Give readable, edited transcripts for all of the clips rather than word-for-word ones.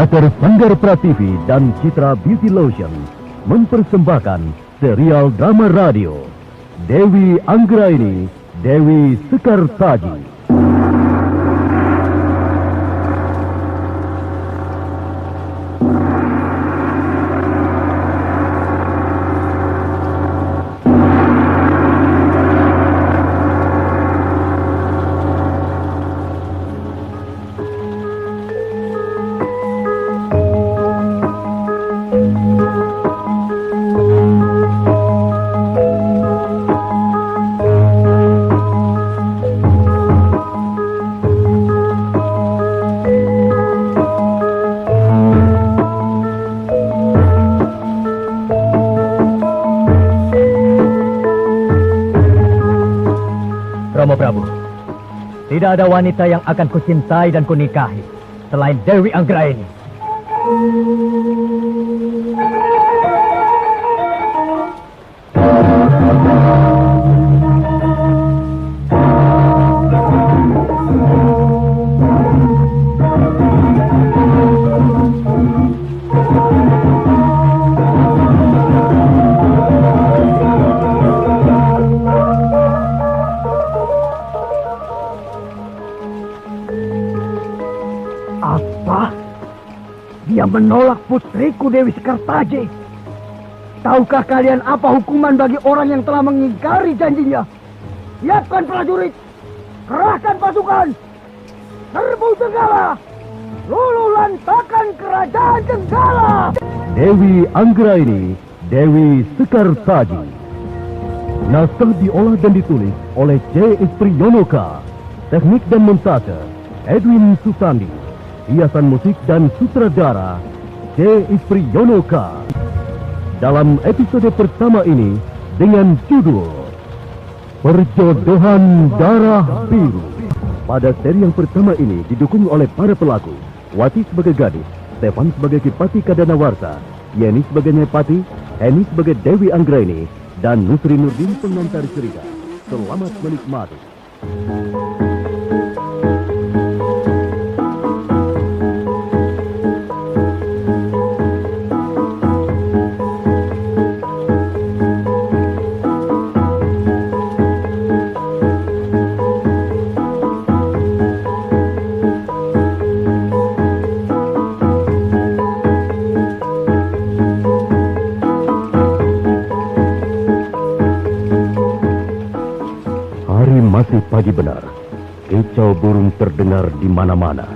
Teater Sanggar Prativi dan Citra Beauty Lotion mempersembahkan serial drama radio Dewi Anggraini, Dewi Sekartaji. Romo Prabu, tidak ada wanita yang akan kucintai dan kunikahi selain Dewi Anggraini. Apa? Dia menolak putriku Dewi Sekartaji. Tahukah kalian apa hukuman bagi orang yang telah mengingkari janjinya? Siapkan prajurit, kerahkan pasukan, serbu Jenggala, lululantakan kerajaan Jenggala. Dewi Anggraini, Dewi Sekartaji. Naskah diolah dan ditulis oleh C. Ispriyonoka. Teknik dan montase Edwin Susandi. Hiasan musik dan sutradara C. Ispriyonoka. Dalam episode pertama ini dengan judul Perjodohan Darah Biru. Pada seri yang pertama ini didukung oleh para pelaku: Wati sebagai gadis, Stefan sebagai Kipati Kadanawarsa, Yeni sebagai Nepati, Heni sebagai Dewi Anggraini, dan Nusri Nurdin pengantar cerita. Selamat menikmati. Masih pagi benar, kicau burung terdengar di mana-mana.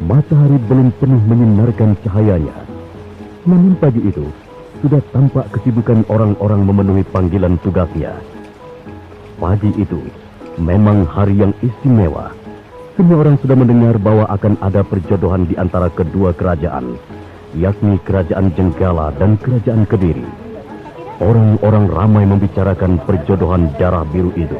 Matahari belum penuh menyinarkan cahayanya. Namun pagi itu, sudah tampak kesibukan orang-orang memenuhi panggilan tugasnya. Pagi itu, memang hari yang istimewa. Semua orang sudah mendengar bahwa akan ada perjodohan di antara kedua kerajaan, yakni Kerajaan Jenggala dan Kerajaan Kediri. Orang-orang ramai membicarakan perjodohan darah biru itu.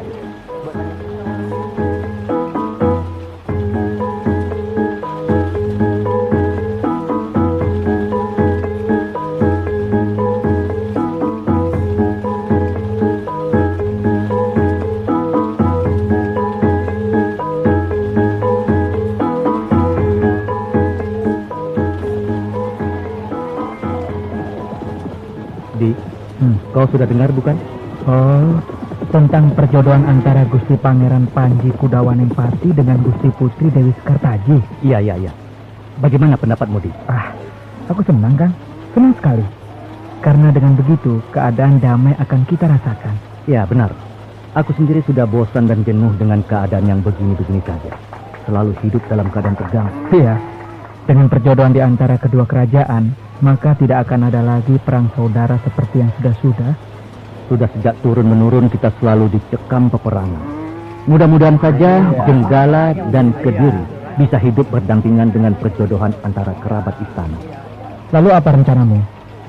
Kau sudah dengar bukan? Oh, tentang perjodohan antara Gusti Pangeran Panji Kudawanengpati dengan Gusti Putri Dewi Sekartaji. Iya. Bagaimana pendapatmu, Di? Aku senang, Kang. Senang sekali. Karena dengan begitu, keadaan damai akan kita rasakan. Ya, benar. Aku sendiri sudah bosan dan jenuh dengan keadaan yang begini-begini saja. Selalu hidup dalam keadaan tegang. Iya. Dengan perjodohan di antara kedua kerajaan, maka tidak akan ada lagi perang saudara seperti yang sudah-sudah. Sudah sejak turun-menurun kita selalu dicekam peperangan. Mudah-mudahan saja Jenggala dan Kediri bisa hidup berdampingan dengan perjodohan antara kerabat istana. Lalu apa rencanamu?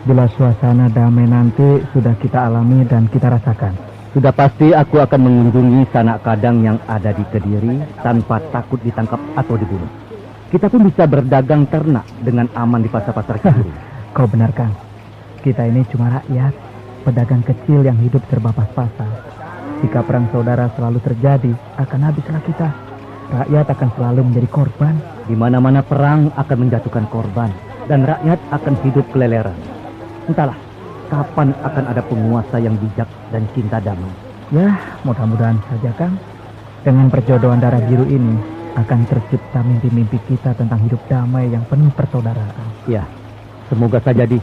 Bila suasana damai nanti sudah kita alami dan kita rasakan. Sudah pasti aku akan mengunjungi sanak kadang yang ada di Kediri tanpa takut ditangkap atau dibunuh. Kita pun bisa berdagang ternak dengan aman di pasar-pasar Kediri. Kau benar, Kang. Kita ini cuma rakyat, pedagang kecil yang hidup serba pas-pasan. Jika perang saudara selalu terjadi, akan habislah kita. rakyat akan selalu menjadi korban. Di mana-mana perang akan menjatuhkan korban dan rakyat akan hidup keleleran. Entahlah, kapan akan ada penguasa yang bijak dan cinta damai. Ya, mudah-mudahan saja, Kang. Dengan perjodohan darah biru ini akan tercipta mimpi-mimpi kita tentang hidup damai yang penuh persaudaraan. Ya, semoga saja, Di.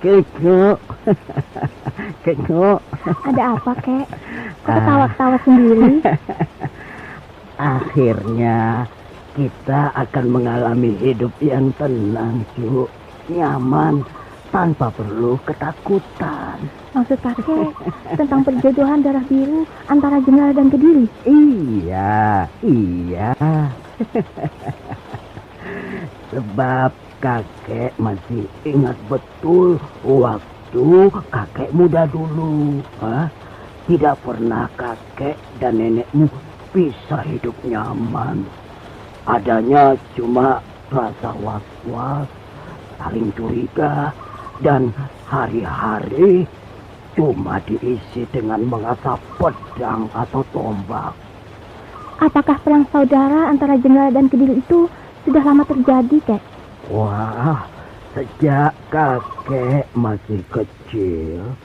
Keko. Keko. Ada apa, Kek? Kok ketawa-ketawa sendiri? Akhirnya kita akan mengalami hidup yang tenang, Cuk. Nyaman, tanpa perlu ketakutan. Maksud kakek tentang perjodohan darah biru antara Jenggala dan Kediri? Iya. Sebab kakek masih ingat betul waktu kakek muda dulu. Tidak pernah kakek dan nenekmu bisa hidup nyaman. Adanya cuma rasa was-was, saling curiga, dan hari-hari cuma diisi dengan mengasah pedang atau tombak. Apakah perang saudara antara Jenggala dan Kediri itu sudah lama terjadi, Kek? Wah, sejak kakek masih kecil,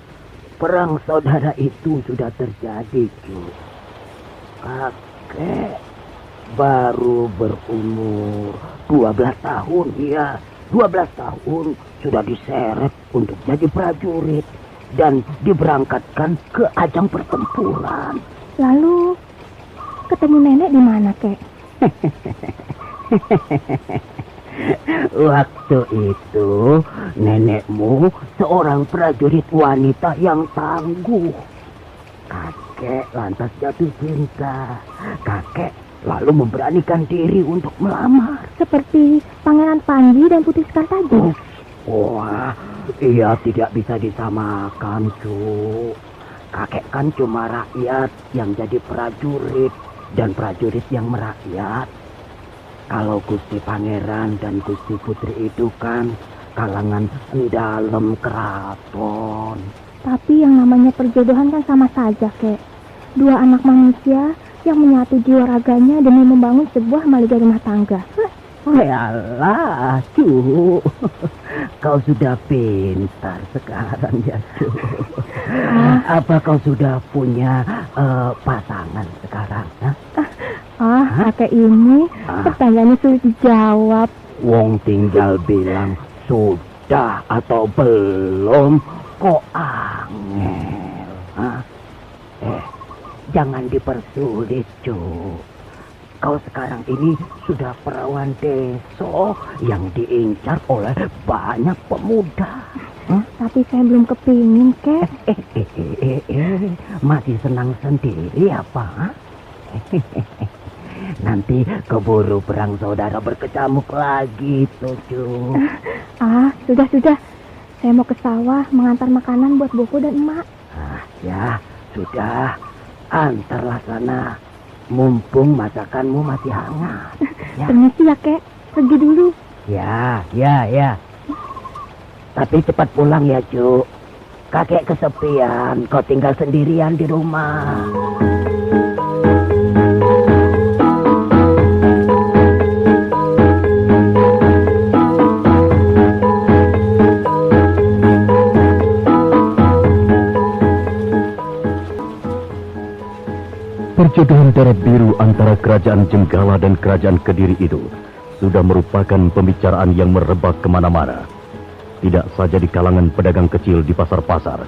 perang saudara itu sudah terjadi, Cuk. Kakek baru berumur 12 tahun, ya. 12 tahun sudah diseret untuk jadi prajurit dan diberangkatkan ke ajang pertempuran. Lalu ketemu nenek di mana, Kek? Waktu itu nenekmu seorang prajurit wanita yang tangguh. Kakek lantas jatuh cinta. Kakek lalu memberanikan diri untuk melamar. Seperti Pangeran Panji dan Putri Sekartaji. Wah, ia tidak bisa disamakan, Cuk. Kakek kan cuma rakyat yang jadi prajurit dan prajurit yang merakyat. Kalau Gusti Pangeran dan Gusti Putri itu kan kalangan dalam keraton. Tapi yang namanya perjodohan kan sama saja, Kek. Dua anak manusia yang menyatu jiwa raganya demi membangun sebuah maliga rumah tangga. Yalah, Cuk. Kau sudah pintar sekarang ya, Cuk. Apa kau sudah punya pasangan sekarang? Kakek ini pertanyaannya sulit dijawab. Wong tinggal bilang sudah atau belum, kok angel. Jangan dipersulit, Cuk. Kau sekarang ini sudah perawan desa yang diincar oleh banyak pemuda. Tapi saya belum kepingin, Kek. Masih senang sendiri apa? Nanti keburu perang saudara berkecamuk lagi, Cuk. Sudah. Saya mau ke sawah mengantar makanan buat Bopo dan Emak. Ya, sudah. Antarlah sana. Mumpung masakanmu masih hangat. Ya. Permisi ya, Kek. Pergi dulu. Ya. Tapi cepat pulang ya, Cuk. Kakek kesepian. Kau tinggal sendirian di rumah. Perjodohan darah biru antara kerajaan Jenggala dan kerajaan Kediri itu sudah merupakan pembicaraan yang merebak kemana-mana. Tidak saja di kalangan pedagang kecil di pasar-pasar,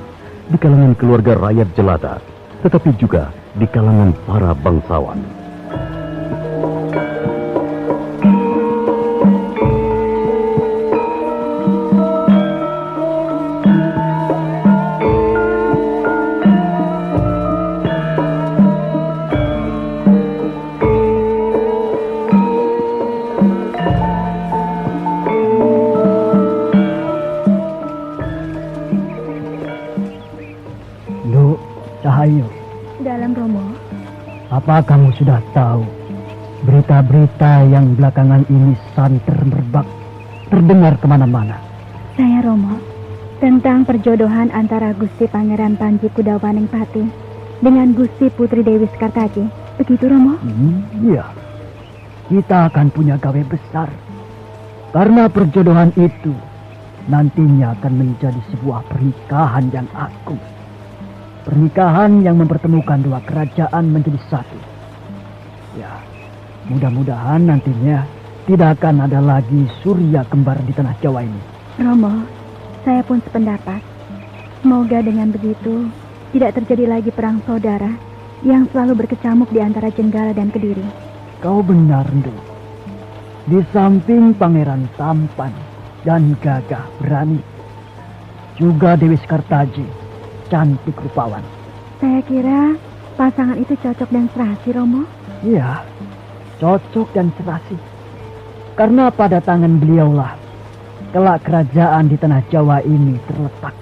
di kalangan keluarga rakyat jelata, tetapi juga di kalangan para bangsawan. Nduk, Cahayu, Dalam Romo, apa kamu sudah tahu berita-berita yang belakangan ini santer merebak terdengar kemana-mana? saya Romo, tentang perjodohan antara Gusti Pangeran Panji Kudawaningpati dengan Gusti Putri Dewi Sekartaji. Begitu Romo? Iya, kita akan punya gawe besar. Karena perjodohan itu nantinya akan menjadi sebuah pernikahan yang agung. Pernikahan yang mempertemukan dua kerajaan menjadi satu. Ya, mudah-mudahan nantinya tidak akan ada lagi Surya kembar di tanah Jawa ini. Romo, saya pun sependapat. Semoga dengan begitu tidak terjadi lagi perang saudara yang selalu berkecamuk di antara Jenggala dan Kediri. Kau benar, Nduk. Di samping pangeran tampan dan gagah berani, juga Dewi Sekartaji cantik rupawan. Saya kira pasangan itu cocok dan serasi, Romo. Iya, cocok dan serasi. Karena pada tangan beliaulah kelak kerajaan di tanah Jawa ini terletak.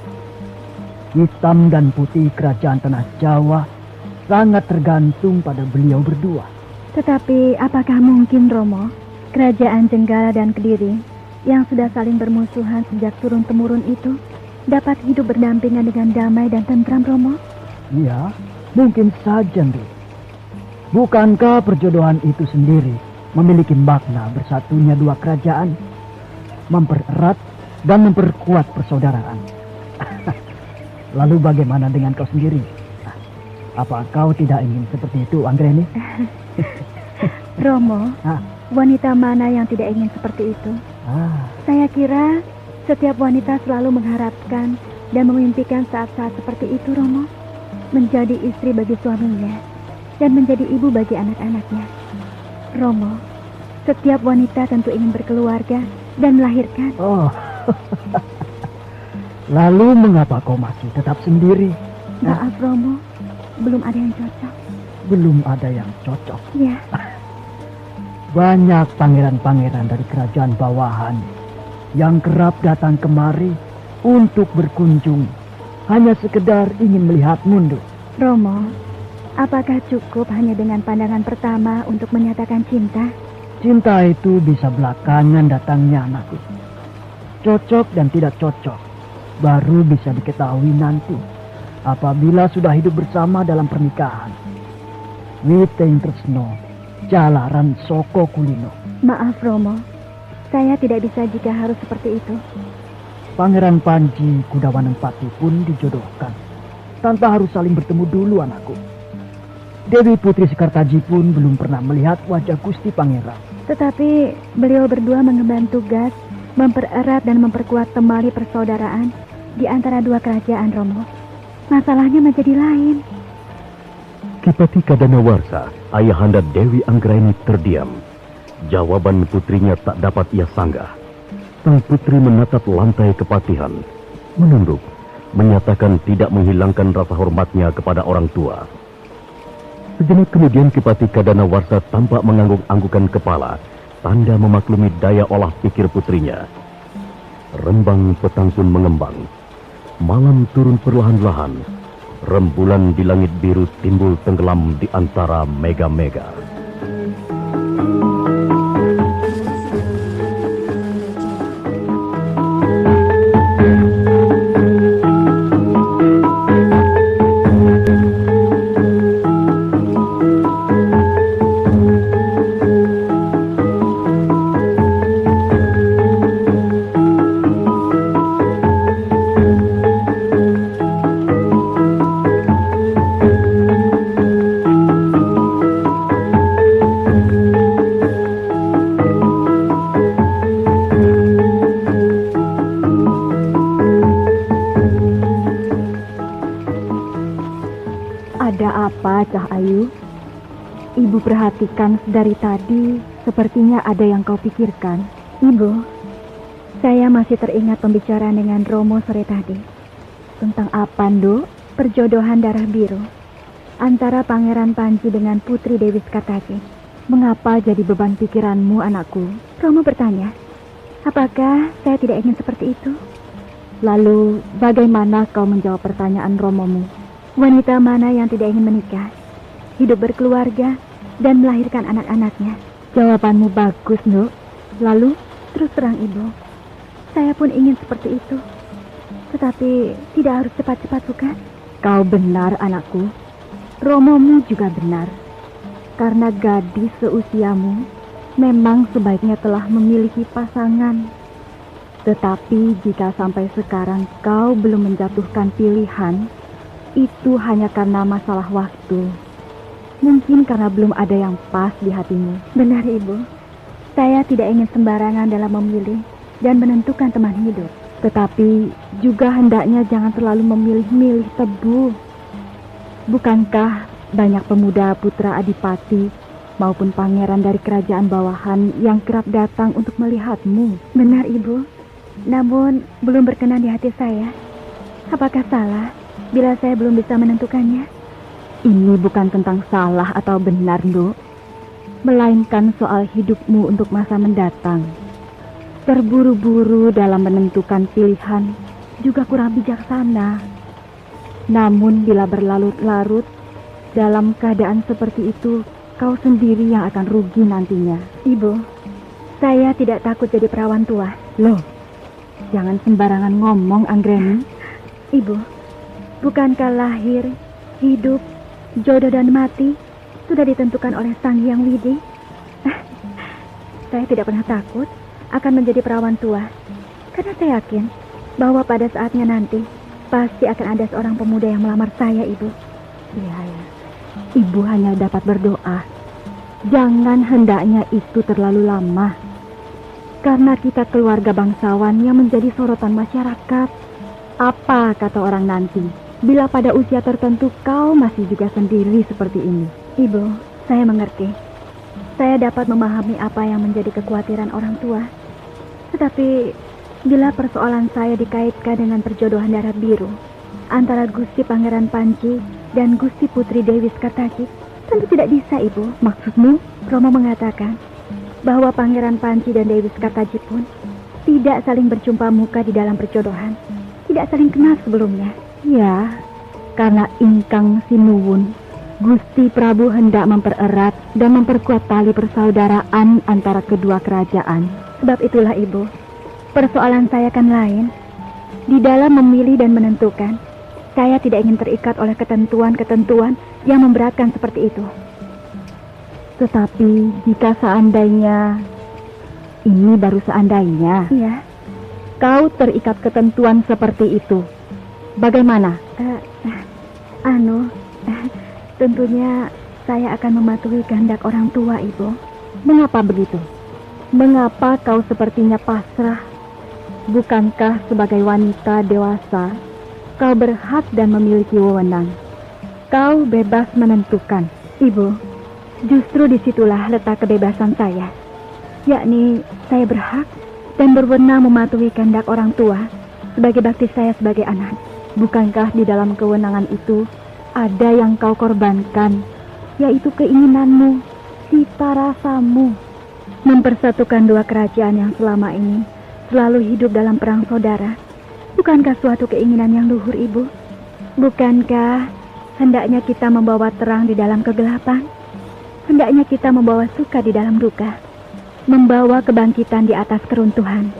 Hitam dan putih kerajaan tanah Jawa sangat tergantung pada beliau berdua. Tetapi apakah mungkin, Romo, kerajaan Jenggala dan Kediri yang sudah saling bermusuhan sejak turun-temurun itu dapat hidup berdampingan dengan damai dan tentram, Romo? Iya, mungkin saja, Nduk. Bukankah perjodohan itu sendiri memiliki makna bersatunya dua kerajaan, mempererat dan memperkuat persaudaraan? Lalu bagaimana dengan kau sendiri? Apa kau tidak ingin seperti itu, Anggreni? Romo, Ah. wanita mana yang tidak ingin seperti itu? Saya kira setiap wanita selalu mengharapkan dan memimpikan saat-saat seperti itu, Romo. Menjadi istri bagi suaminya dan menjadi ibu bagi anak-anaknya. Romo, setiap wanita tentu ingin berkeluarga dan melahirkan. Oh, lalu mengapa kau masih tetap sendiri? Maaf, Romo, belum ada yang cocok. Belum ada yang cocok. Ya, Banyak pangeran-pangeran dari kerajaan bawahan yang kerap datang kemari untuk berkunjung, hanya sekedar ingin melihat Nduk. Romo, apakah cukup hanya dengan pandangan pertama untuk menyatakan cinta? Cinta itu bisa belakangan datangnya, anakku. Cocok dan tidak cocok baru bisa diketahui nanti apabila sudah hidup bersama dalam pernikahan. Witeng tresno, jalaran soko kulino. Maaf, Romo, saya tidak bisa jika harus seperti itu. Pangeran Panji Kudawaningpati pun dijodohkan tanpa harus saling bertemu dulu, anakku. Dewi Putri Sekartaji pun belum pernah melihat wajah Gusti Pangeran. Tetapi beliau berdua mengemban tugas mempererat dan memperkuat kembali persaudaraan di antara dua kerajaan, Romo. Masalahnya menjadi lain. Kipati Kadanawarsa, ayahanda Dewi Anggraini terdiam. Jawaban putrinya tak dapat ia sanggah. Sang putri menatap lantai kepatihan, menunduk, menyatakan tidak menghilangkan rasa hormatnya kepada orang tua. Sejenak kemudian Kipati Kadanawarsa tampak mengangguk-anggukan kepala, tanda memaklumi daya olah pikir putrinya. Rembang petang pun mengembang. Malam turun perlahan-lahan. Rembulan di langit biru timbul tenggelam di antara mega-mega. Apa, Cah Ayu? Ibu perhatikan dari tadi, sepertinya ada yang kau pikirkan. Ibu, saya masih teringat pembicaraan dengan Romo sore tadi. Tentang apa, Nduk? Perjodohan darah biru antara Pangeran Panji dengan Putri Dewi Sekartaji. Mengapa jadi beban pikiranmu, anakku? Romo bertanya. Apakah saya tidak ingin seperti itu? Lalu, bagaimana kau menjawab pertanyaan Romomu? Wanita mana yang tidak ingin menikah, hidup berkeluarga, dan melahirkan anak-anaknya? Jawabanmu bagus, Nduk. Lalu, terus terang Ibu, saya pun ingin seperti itu. Tetapi, tidak harus cepat-cepat, bukan? Kau benar, anakku. Romomu juga benar. Karena gadis seusiamu memang sebaiknya telah memiliki pasangan. Tetapi jika sampai sekarang kau belum menjatuhkan pilihan, itu hanya karena masalah waktu. Mungkin karena belum ada yang pas di hatimu. Benar, Ibu. Saya tidak ingin sembarangan dalam memilih dan menentukan teman hidup. Tetapi juga hendaknya jangan terlalu memilih-milih tebu. Bukankah banyak pemuda putra adipati maupun pangeran dari kerajaan bawahan yang kerap datang untuk melihatmu? Benar, Ibu. Namun belum berkenan di hati saya. Apakah salah bila saya belum bisa menentukannya? Ini bukan tentang salah atau benar, Nduk. Melainkan soal hidupmu untuk masa mendatang. Terburu-buru dalam menentukan pilihan juga kurang bijaksana. Namun bila berlarut-larut dalam keadaan seperti itu, kau sendiri yang akan rugi nantinya. Ibu, saya tidak takut jadi perawan tua. Loh, jangan sembarangan ngomong, Anggreni. Ibu, bukankah lahir, hidup, jodoh dan mati sudah ditentukan oleh Sang Hyang Widi? Saya tidak pernah takut akan menjadi perawan tua, karena saya yakin bahwa pada saatnya nanti pasti akan ada seorang pemuda yang melamar saya, Ibu. Iya, ya. Ibu hanya dapat berdoa. Jangan hendaknya itu terlalu lama. Karena kita keluarga bangsawan yang menjadi sorotan masyarakat. Apa kata orang nanti bila pada usia tertentu kau masih juga sendiri seperti ini? Ibu, saya mengerti. Saya dapat memahami apa yang menjadi kekhawatiran orang tua. Tetapi bila persoalan saya dikaitkan dengan perjodohan darah biru antara Gusti Pangeran Panji dan Gusti Putri Dewi Sekartaji, tentu tidak bisa, Ibu. Maksudmu? Romo mengatakan bahwa Pangeran Panji dan Dewi Sekartaji pun tidak saling berjumpa muka di dalam perjodohan, tidak saling kenal sebelumnya. Ya, karena ingkang sinuwun, Gusti Prabu hendak mempererat dan memperkuat tali persaudaraan antara kedua kerajaan. Sebab itulah, Ibu, persoalan saya kan lain. Di dalam memilih dan menentukan, saya tidak ingin terikat oleh ketentuan-ketentuan yang memberatkan seperti itu. Tetapi jika seandainya, ini baru seandainya, iya, kau terikat ketentuan seperti itu, bagaimana? Tentunya saya akan mematuhi kehendak orang tua, Ibu. Mengapa begitu? Mengapa kau sepertinya pasrah? Bukankah sebagai wanita dewasa, kau berhak dan memiliki wewenang? Kau bebas menentukan. Ibu, justru disitulah letak kebebasan saya. Yakni, saya berhak dan berwenang mematuhi kehendak orang tua sebagai bakti saya sebagai anak. Bukankah di dalam kewenangan itu ada yang kau korbankan, yaitu keinginanmu, cita rasamu, mempersatukan dua kerajaan yang selama ini selalu hidup dalam perang saudara. Bukankah suatu keinginan yang luhur, Ibu? Bukankah hendaknya kita membawa terang di dalam kegelapan? Hendaknya kita membawa suka di dalam duka, membawa kebangkitan di atas keruntuhan.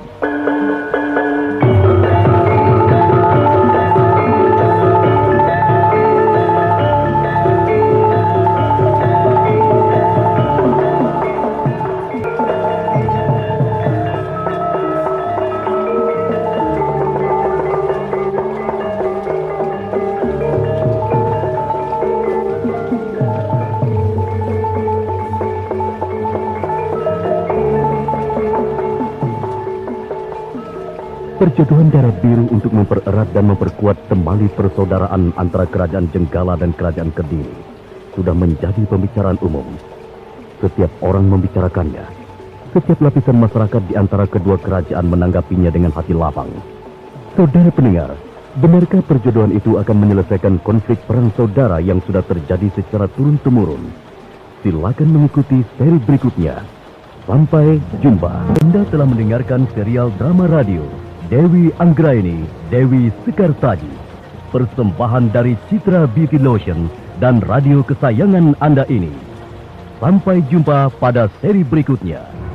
Perjodohan darah biru untuk mempererat dan memperkuat kembali persaudaraan antara kerajaan Jenggala dan kerajaan Kediri sudah menjadi pembicaraan umum. Setiap orang membicarakannya. Setiap lapisan masyarakat di antara kedua kerajaan menanggapinya dengan hati lapang. Saudara pendengar, benarkah perjodohan itu akan menyelesaikan konflik perang saudara yang sudah terjadi secara turun-temurun? Silakan mengikuti seri berikutnya. Sampai jumpa. Anda telah mendengarkan serial drama radio Dewi Anggraini, Dewi Sekartaji. Persembahan dari Citra Beauty Lotion dan radio kesayangan Anda ini. Sampai jumpa pada seri berikutnya.